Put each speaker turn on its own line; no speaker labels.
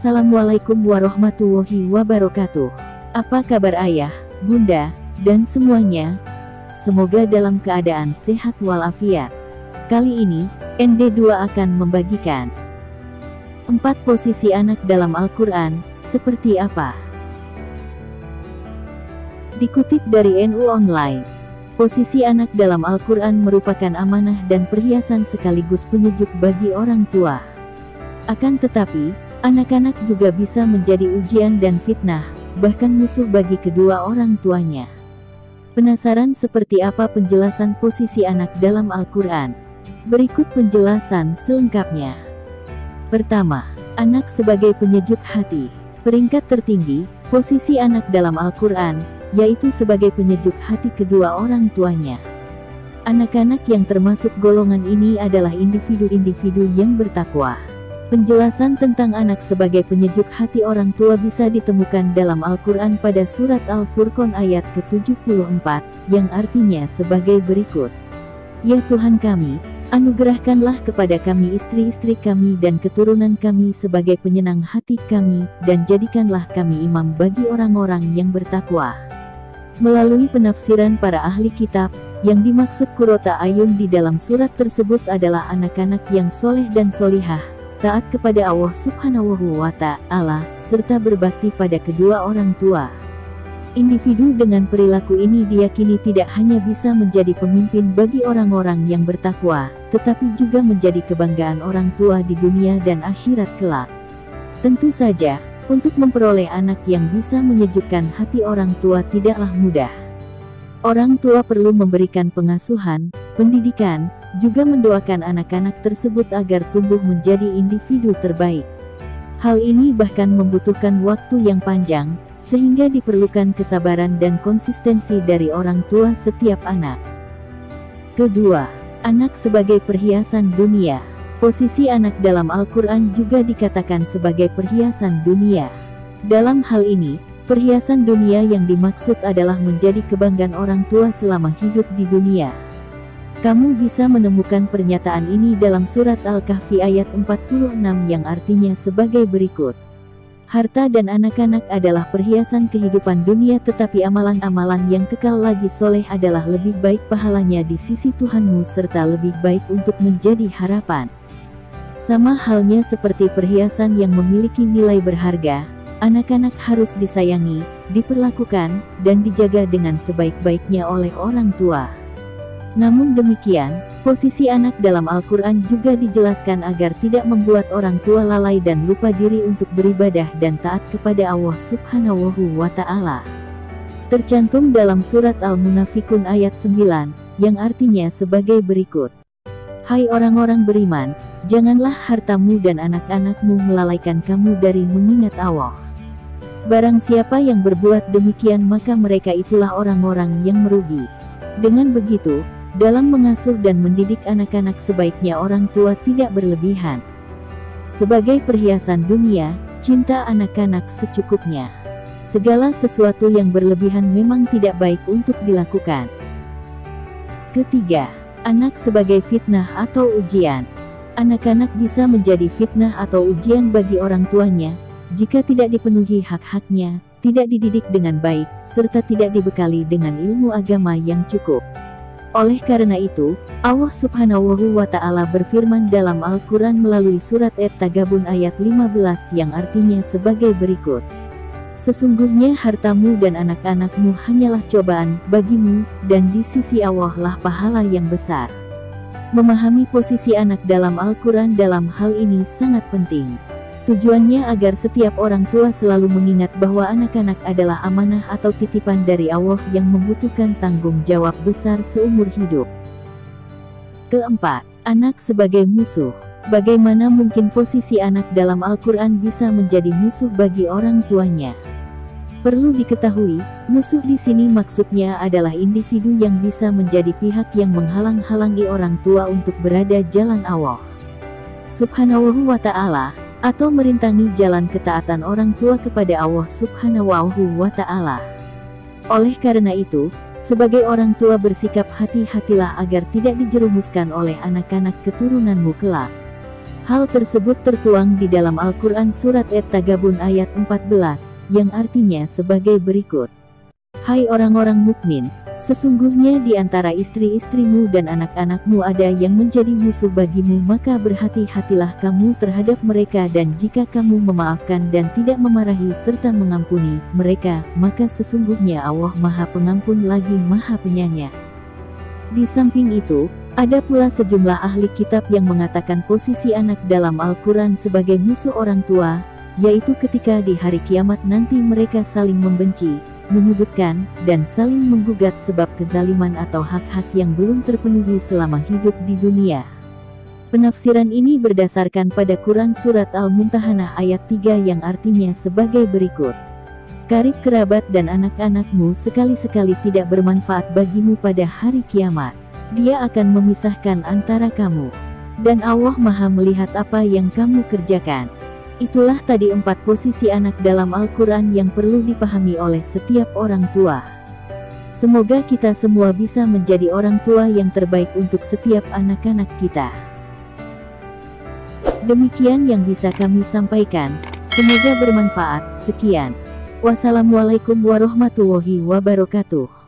Assalamualaikum warahmatullahi wabarakatuh. Apa kabar ayah, bunda, dan semuanya? Semoga dalam keadaan sehat walafiat. Kali ini, ND2 akan membagikan 4 posisi anak dalam Al-Quran, seperti apa? Dikutip dari NU Online, posisi anak dalam Al-Quran merupakan amanah dan perhiasan sekaligus penyejuk bagi orang tua. Akan tetapi, anak-anak juga bisa menjadi ujian dan fitnah, bahkan musuh bagi kedua orang tuanya. Penasaran seperti apa penjelasan posisi anak dalam Al-Quran? Berikut penjelasan selengkapnya. Pertama, anak sebagai penyejuk hati. Peringkat tertinggi, posisi anak dalam Al-Quran, yaitu sebagai penyejuk hati kedua orang tuanya. Anak-anak yang termasuk golongan ini adalah individu-individu yang bertakwa. Penjelasan tentang anak sebagai penyejuk hati orang tua bisa ditemukan dalam Al-Quran pada surat Al-Furqan ayat ke-74, yang artinya sebagai berikut. Ya Tuhan kami, anugerahkanlah kepada kami istri-istri kami dan keturunan kami sebagai penyenang hati kami, dan jadikanlah kami imam bagi orang-orang yang bertakwa. Melalui penafsiran para ahli kitab, yang dimaksud Qurrata Ayun di dalam surat tersebut adalah anak-anak yang soleh dan solihah, taat kepada Allah Subhanahu wa Ta'ala, serta berbakti pada kedua orang tua. Individu dengan perilaku ini diyakini tidak hanya bisa menjadi pemimpin bagi orang-orang yang bertakwa, tetapi juga menjadi kebanggaan orang tua di dunia dan akhirat kelak. Tentu saja, untuk memperoleh anak yang bisa menyejukkan hati orang tua tidaklah mudah. Orang tua perlu memberikan pengasuhan, pendidikan, juga mendoakan anak-anak tersebut agar tumbuh menjadi individu terbaik. Hal ini bahkan membutuhkan waktu yang panjang, sehingga diperlukan kesabaran dan konsistensi dari orang tua setiap anak. Kedua, anak sebagai perhiasan dunia. Posisi anak dalam Al-Quran juga dikatakan sebagai perhiasan dunia. Dalam hal ini, perhiasan dunia yang dimaksud adalah menjadi kebanggaan orang tua selama hidup di dunia. Kamu bisa menemukan pernyataan ini dalam surat Al-Kahfi ayat 46 yang artinya sebagai berikut. Harta dan anak-anak adalah perhiasan kehidupan dunia, tetapi amalan-amalan yang kekal lagi soleh adalah lebih baik pahalanya di sisi Tuhanmu serta lebih baik untuk menjadi harapan. Sama halnya seperti perhiasan yang memiliki nilai berharga, anak-anak harus disayangi, diperlakukan, dan dijaga dengan sebaik-baiknya oleh orang tua. Namun demikian, posisi anak dalam Al-Quran juga dijelaskan agar tidak membuat orang tua lalai dan lupa diri untuk beribadah dan taat kepada Allah Subhanahu wa Ta'ala. Tercantum dalam surat Al-Munafikun ayat 9, yang artinya sebagai berikut. Hai orang-orang beriman, janganlah hartamu dan anak-anakmu melalaikan kamu dari mengingat Allah. Barang siapa yang berbuat demikian maka mereka itulah orang-orang yang merugi. Dengan begitu, dalam mengasuh dan mendidik anak-anak sebaiknya orang tua tidak berlebihan. Sebagai perhiasan dunia, cinta anak-anak secukupnya. Segala sesuatu yang berlebihan memang tidak baik untuk dilakukan. Ketiga, anak sebagai fitnah atau ujian. Anak-anak bisa menjadi fitnah atau ujian bagi orang tuanya, jika tidak dipenuhi hak-haknya, tidak dididik dengan baik, serta tidak dibekali dengan ilmu agama yang cukup. Oleh karena itu, Allah Subhanahu wa Ta'ala berfirman dalam Al-Quran melalui surat At-Tagabun ayat 15 yang artinya sebagai berikut. Sesungguhnya hartamu dan anak-anakmu hanyalah cobaan bagimu, dan di sisi Allah lah pahala yang besar. Memahami posisi anak dalam Al-Quran dalam hal ini sangat penting. Tujuannya agar setiap orang tua selalu mengingat bahwa anak-anak adalah amanah atau titipan dari Allah yang membutuhkan tanggung jawab besar seumur hidup. Keempat, anak sebagai musuh. Bagaimana mungkin posisi anak dalam Al-Quran bisa menjadi musuh bagi orang tuanya? Perlu diketahui, musuh di sini maksudnya adalah individu yang bisa menjadi pihak yang menghalang-halangi orang tua untuk berada jalan Allah Subhanahu wa Ta'ala, atau merintangi jalan ketaatan orang tua kepada Allah Subhanahu wa Ta'ala. Oleh karena itu, sebagai orang tua bersikap hati-hatilah agar tidak dijerumuskan oleh anak-anak keturunanmu kelak. Hal tersebut tertuang di dalam Al-Quran Surat At-Tagabun ayat 14, yang artinya sebagai berikut. Hai orang-orang mukmin, sesungguhnya di antara istri-istrimu dan anak-anakmu ada yang menjadi musuh bagimu, maka berhati-hatilah kamu terhadap mereka, dan jika kamu memaafkan dan tidak memarahi serta mengampuni mereka, maka sesungguhnya Allah Maha Pengampun lagi Maha Penyayang. Di samping itu, ada pula sejumlah ahli kitab yang mengatakan posisi anak dalam Al-Quran sebagai musuh orang tua, yaitu ketika di hari kiamat nanti mereka saling membenci, menyudutkan, dan saling menggugat sebab kezaliman atau hak-hak yang belum terpenuhi selama hidup di dunia. Penafsiran ini berdasarkan pada Quran Surat Al-Mumtahanah ayat 3 yang artinya sebagai berikut. Karib kerabat dan anak-anakmu sekali-sekali tidak bermanfaat bagimu pada hari kiamat. Dia akan memisahkan antara kamu. Dan Allah Maha melihat apa yang kamu kerjakan. Itulah tadi 4 posisi anak dalam Al-Quran yang perlu dipahami oleh setiap orang tua. Semoga kita semua bisa menjadi orang tua yang terbaik untuk setiap anak-anak kita. Demikian yang bisa kami sampaikan. Semoga bermanfaat. Sekian. Wassalamualaikum warahmatullahi wabarakatuh.